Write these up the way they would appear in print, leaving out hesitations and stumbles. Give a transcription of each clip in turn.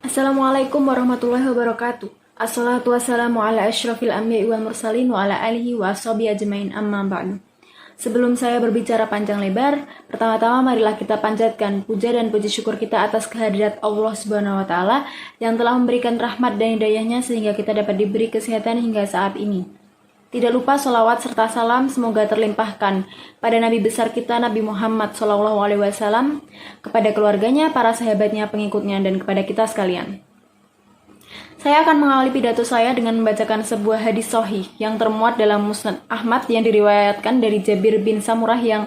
Assalamualaikum warahmatullahi wabarakatuh. Assalatu wassalamu ala asyrafil anbiya'i wal mursalin wa ala alihi wa ashabihi ajmain amma ba'du. Sebelum saya berbicara panjang lebar, pertama-tama marilah kita panjatkan puja dan puji syukur kita atas kehadirat Allah Subhanahu wa taala yang telah memberikan rahmat dan hidayahnya sehingga kita dapat diberi kesehatan hingga saat ini. Tidak lupa sholawat serta salam semoga terlimpahkan pada Nabi besar kita Nabi Muhammad SAW, kepada keluarganya, para sahabatnya, pengikutnya, dan kepada kita sekalian. Saya akan mengawali pidato saya dengan membacakan sebuah hadis sahih yang termuat dalam Musnad Ahmad yang diriwayatkan dari Jabir bin Samurah yang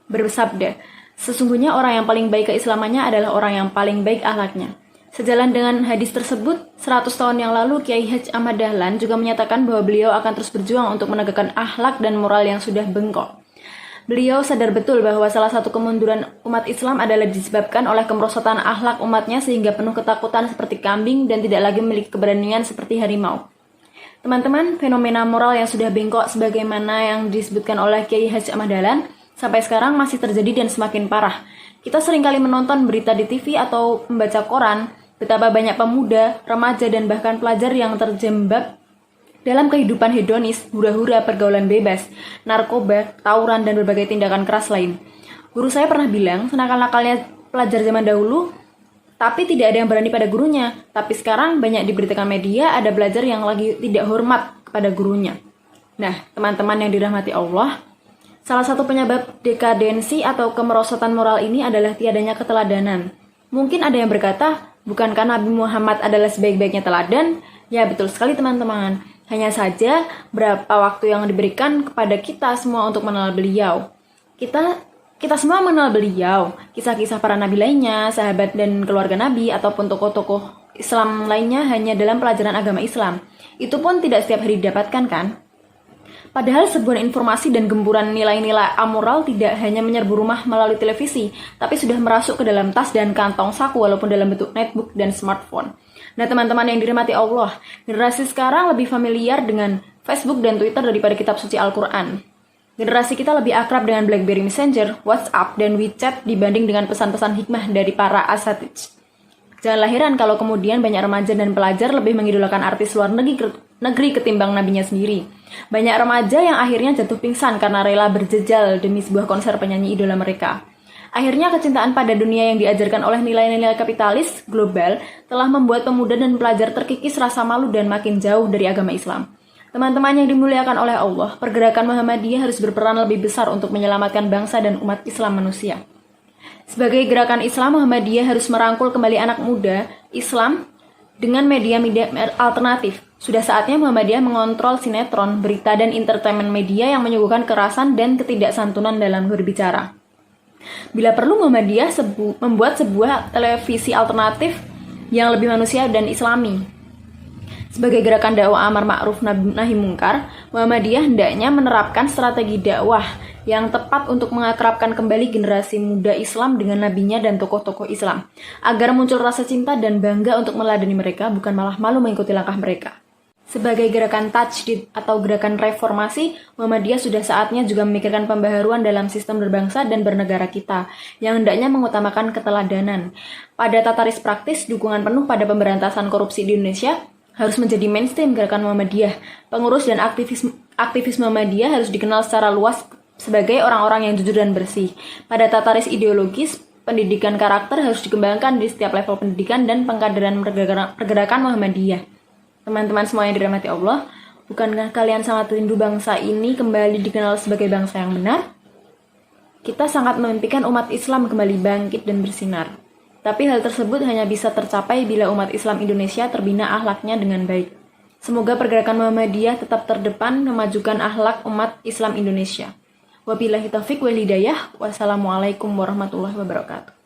bersabda, "Sesungguhnya orang yang paling baik keislamannya adalah orang yang paling baik akhlaknya." Sejalan dengan hadis tersebut, 100 tahun yang lalu Kiai Haji Ahmad Dahlan juga menyatakan bahwa beliau akan terus berjuang untuk menegakkan akhlak dan moral yang sudah bengkok. Beliau sadar betul bahwa salah satu kemunduran umat Islam adalah disebabkan oleh kemerosotan akhlak umatnya sehingga penuh ketakutan seperti kambing dan tidak lagi memiliki keberanian seperti harimau. Teman-teman, fenomena moral yang sudah bengkok sebagaimana yang disebutkan oleh Kiai Haji Ahmad Dahlan sampai sekarang masih terjadi dan semakin parah. Kita seringkali menonton berita di TV atau membaca koran betapa banyak pemuda, remaja, dan bahkan pelajar yang terjebak dalam kehidupan hedonis, hura-hura, pergaulan bebas, narkoba, tawuran, dan berbagai tindakan keras lain. Guru saya pernah bilang, senakal-nakalnya pelajar zaman dahulu, tapi tidak ada yang berani pada gurunya. Tapi sekarang banyak diberitakan media, ada pelajar yang lagi tidak hormat kepada gurunya. Nah, teman-teman yang dirahmati Allah, salah satu penyebab dekadensi atau kemerosotan moral ini adalah tiadanya keteladanan. Mungkin ada yang berkata, bukankah Nabi Muhammad adalah sebaik-baiknya teladan? Ya, betul sekali teman-teman. Hanya saja, berapa waktu yang diberikan kepada kita semua untuk mengenal beliau. Kita semua mengenal beliau, kisah-kisah para nabi lainnya, sahabat dan keluarga nabi, ataupun tokoh-tokoh Islam lainnya hanya dalam pelajaran agama Islam. Itu pun tidak setiap hari didapatkan, kan? Padahal sebuah informasi dan gempuran nilai-nilai amoral tidak hanya menyerbu rumah melalui televisi, tapi sudah merasuk ke dalam tas dan kantong saku walaupun dalam bentuk netbook dan smartphone. Nah, teman-teman yang dirahmati Allah, generasi sekarang lebih familiar dengan Facebook dan Twitter daripada kitab suci Al-Quran. Generasi kita lebih akrab dengan BlackBerry Messenger, WhatsApp, dan WeChat dibanding dengan pesan-pesan hikmah dari para asatidz. Janganlah heran kalau kemudian banyak remaja dan pelajar lebih mengidolakan artis luar negeri ketimbang nabinya sendiri. Banyak remaja yang akhirnya jatuh pingsan karena rela berjejal demi sebuah konser penyanyi idola mereka. Akhirnya kecintaan pada dunia yang diajarkan oleh nilai-nilai kapitalis global telah membuat pemuda dan pelajar terkikis rasa malu dan makin jauh dari agama Islam. Teman-teman yang dimuliakan oleh Allah, pergerakan Muhammadiyah harus berperan lebih besar untuk menyelamatkan bangsa dan umat Islam manusia. Sebagai gerakan Islam, Muhammadiyah harus merangkul kembali anak muda Islam dengan media-media alternatif. Sudah saatnya Muhammadiyah mengontrol sinetron, berita, dan entertainment media yang menyuguhkan kerasan dan ketidaksantunan dalam berbicara. Bila perlu, Muhammadiyah membuat sebuah televisi alternatif yang lebih manusia dan islami. Sebagai gerakan dakwah amar ma'ruf nahi mungkar, Muhammadiyah hendaknya menerapkan strategi dakwah yang tepat untuk mengakrabkan kembali generasi muda Islam dengan nabinya dan tokoh-tokoh Islam, agar muncul rasa cinta dan bangga untuk meladani mereka, bukan malah malu mengikuti langkah mereka. Sebagai gerakan tajdid atau gerakan reformasi, Muhammadiyah sudah saatnya juga memikirkan pembaharuan dalam sistem berbangsa dan bernegara kita, yang hendaknya mengutamakan keteladanan. Pada tataris praktis, dukungan penuh pada pemberantasan korupsi di Indonesia harus menjadi mainstream gerakan Muhammadiyah. Pengurus dan aktivis Muhammadiyah harus dikenal secara luas sebagai orang-orang yang jujur dan bersih. Pada tataris ideologis, pendidikan karakter harus dikembangkan di setiap level pendidikan dan pengkaderan pergerakan Muhammadiyah. Teman-teman semua yang dirahmati Allah, bukankah kalian sangat rindu bangsa ini kembali dikenal sebagai bangsa yang benar? Kita sangat memimpikan umat Islam kembali bangkit dan bersinar. Tapi hal tersebut hanya bisa tercapai bila umat Islam Indonesia terbina akhlaknya dengan baik. Semoga pergerakan Muhammadiyah tetap terdepan memajukan akhlak umat Islam Indonesia. Wabillahi taufiq wal hidayah. Wassalamualaikum warahmatullahi wabarakatuh.